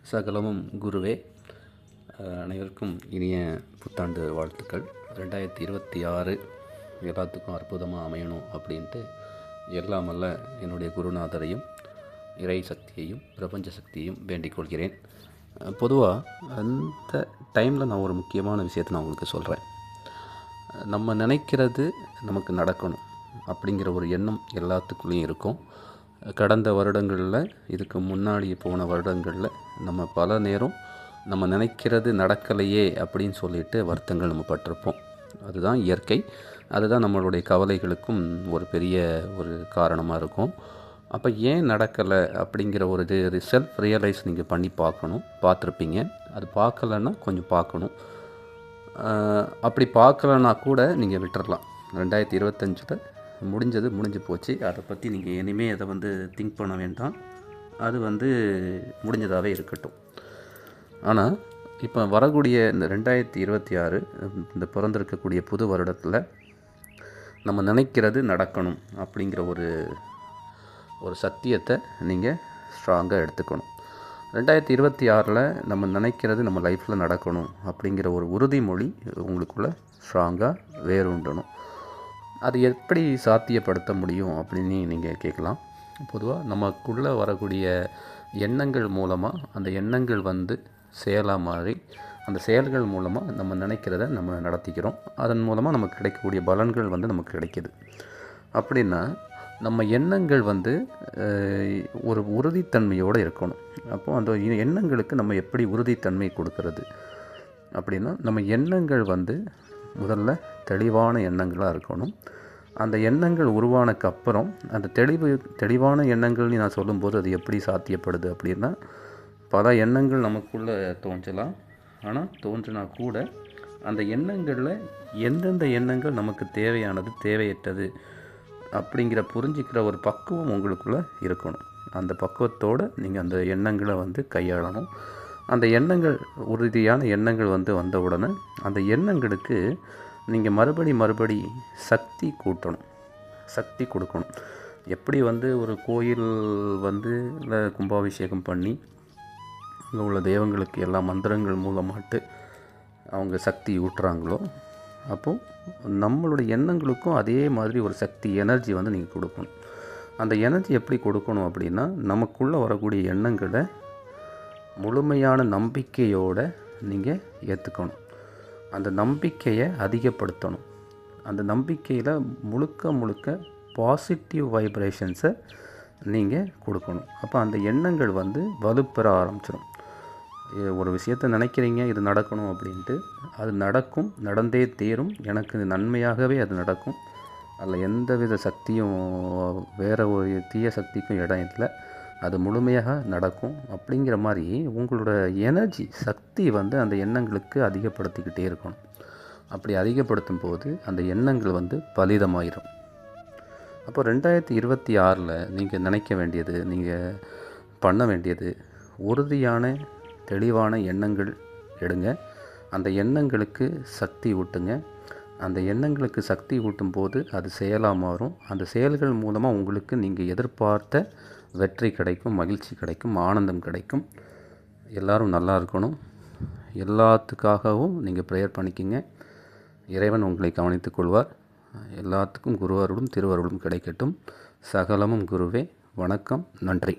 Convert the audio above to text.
சகலமும் குருவே. அனைவருக்கும் இனிய புத்தாண்டு வாழ்த்துக்கள். 2026 எல்லாத்துக்கும் அற்புதமாக அமையணும் அப்படின்ட்டு எல்லாம் வல்ல என்னுடைய குருநாதரையும் இறை சக்தியையும் பிரபஞ்ச சக்தியையும் வேண்டிக் கொள்கிறேன். பொதுவாக அந்த டைமில் நான் ஒரு முக்கியமான விஷயத்தை நான் உங்களுக்கு சொல்கிறேன். நம்ம நினைக்கிறது நமக்கு நடக்கணும் அப்படிங்கிற ஒரு எண்ணம் எல்லாத்துக்குள்ளேயும் இருக்கும். கடந்த வருடங்களில், இதுக்கு முன்னாடி போன வருடங்களில் நம்ம பல நேரம் நம்ம நினைக்கிறது நடக்கலையே அப்படின்னு சொல்லிட்டு வருத்தங்கள் நம்ம பட்டிருப்போம். அதுதான் இயற்கை. அதுதான் நம்மளுடைய கவலைகளுக்கும் ஒரு பெரிய ஒரு காரணமாக இருக்கும். அப்போ ஏன் நடக்கலை அப்படிங்கிற ஒரு செல்ஃப் ரியலைஸ் நீங்கள் பண்ணி பார்த்துருப்பீங்க. அது பார்க்கலன்னா கொஞ்சம் பார்க்கணும். அப்படி பார்க்கலன்னா கூட நீங்கள் விட்டுறலாம். 2025 முடிஞ்சது முடிஞ்சு போச்சு. அதை பற்றி நீங்கள் இனிமேல் அதை திங்க் பண்ண வேண்டாம். அது முடிஞ்சதாகவே இருக்கட்டும். ஆனால் இப்போ வரக்கூடிய இந்த 2026 இந்த பிறந்திருக்கக்கூடிய புது வருடத்தில் நம்ம நினைக்கிறது நடக்கணும் அப்படிங்கிற ஒரு சத்தியத்தை நீங்கள் ஸ்ட்ராங்காக எடுத்துக்கணும். 2026 நம்ம நினைக்கிறது நம்ம லைஃப்பில் நடக்கணும் அப்படிங்கிற ஒரு உறுதிமொழி உங்களுக்குள்ளே ஸ்ட்ராங்காக வேரூண்டணும். அது எப்படி சாத்தியப்படுத்த முடியும் அப்படின்னு நீங்கள் கேட்கலாம். பொதுவாக நமக்குள்ளே வரக்கூடிய எண்ணங்கள் மூலமாக அந்த எண்ணங்கள் செயலாக மாறி அந்த செயல்கள் மூலமாக நம்ம நினைக்கிறத நம்ம நடத்திக்கிறோம். அதன் மூலமாக நமக்கு கிடைக்கக்கூடிய பலன்கள் நமக்கு கிடைக்கிது. அப்படின்னா நம்ம எண்ணங்கள் ஒரு உறுதித்தன்மையோடு இருக்கணும். அப்போது அந்த எண்ணங்களுக்கு நம்ம எப்படி உறுதித்தன்மை கொடுக்கறது அப்படின்னா, நம்ம எண்ணங்கள் முதல்ல தெளிவான எண்ணங்களாக இருக்கணும். அந்த எண்ணங்கள் உருவானக்கு அப்புறம் அந்த தெளிவான எண்ணங்கள்னு நான் சொல்லும்போது அது எப்படி சாத்தியப்படுது அப்படின்னா, பல எண்ணங்கள் நமக்குள்ளே தோன்றலாம். ஆனால் தோன்றினா கூட அந்த எண்ணங்களில் எந்தெந்த எண்ணங்கள் நமக்கு தேவையானது தேவையற்றது அப்படிங்கிற புரிஞ்சிக்கிற ஒரு பக்குவம் உங்களுக்குள்ளே இருக்கணும். அந்த பக்குவத்தோடு நீங்கள் அந்த எண்ணங்களை கையாளணும். அந்த எண்ணங்கள் உறுதியான எண்ணங்கள் வந்த உடனே அந்த எண்ணங்களுக்கு நீங்கள் மறுபடி சக்தி கூட்டணும், சக்தி கொடுக்கணும். எப்படி ஒரு கோயில் இல்லை கும்பாபிஷேகம் பண்ணி அங்கே உள்ள தெய்வங்களுக்கு எல்லா மந்திரங்கள் மூலமாட்டு அவங்க சக்தி ஊட்டுறாங்களோ, அப்போது நம்மளுடைய எண்ணங்களுக்கும் அதே மாதிரி ஒரு சக்தி எனர்ஜி நீங்கள் கொடுக்கணும். அந்த எனர்ஜி எப்படி கொடுக்கணும் அப்படின்னா, நமக்குள்ளே வரக்கூடிய எண்ணங்களை முழுமையான நம்பிக்கையோடு நீங்கள் ஏற்றுக்கணும். அந்த நம்பிக்கையை அதிகப்படுத்தணும். அந்த நம்பிக்கையில் முழுக்க பாசிட்டிவ் வைப்ரேஷன்ஸை நீங்கள் கொடுக்கணும். அப்போ அந்த எண்ணங்கள் வலுப்பெற ஆரம்பிச்சிடும். ஒரு விஷயத்தை நினைக்கிறீங்க, இது நடக்கணும் அப்படின்ட்டு, அது நடக்கும், நடந்தே தீரும், எனக்கு நன்மையாகவே அது நடக்கும், அதில் எந்தவித சக்தியும் வேறு ஒரு தீய சக்திக்கும் இடம் இல்லை, அது முழுமையாக நடக்கும் அப்படிங்கிற மாதிரி உங்களோட எனர்ஜி சக்தி அந்த எண்ணங்களுக்கு அதிகப்படுத்திக்கிட்டே இருக்கணும். அப்படி அதிகப்படுத்தும் போது அந்த எண்ணங்கள் பலிதமாயிரும். அப்போ 2026 நீங்கள் நினைக்க வேண்டியது, நீங்கள் பண்ண வேண்டியது, உறுதியான தெளிவான எண்ணங்கள் எடுங்க. அந்த எண்ணங்களுக்கு சக்தி ஊட்டுங்க. அந்த எண்ணங்களுக்கு சக்தி ஊட்டும் போது அது செயலாக மாறும். அந்த செயல்கள் மூலமாக உங்களுக்கு நீங்கள் எதிர்பார்த்த வெற்றி கிடைக்கும், மகிழ்ச்சி கிடைக்கும், ஆனந்தம் கிடைக்கும். எல்லோரும் நல்லா இருக்கணும். எல்லாத்துக்காகவும் நீங்கள் ப்ரேயர் பண்ணிக்கிங்க. இறைவன் உங்களை கவனித்துக் கொள்வார். எல்லாத்துக்கும் குருவருளும் திருவருளும் கிடைக்கட்டும். சகலமும் குருவே. வணக்கம். நன்றி.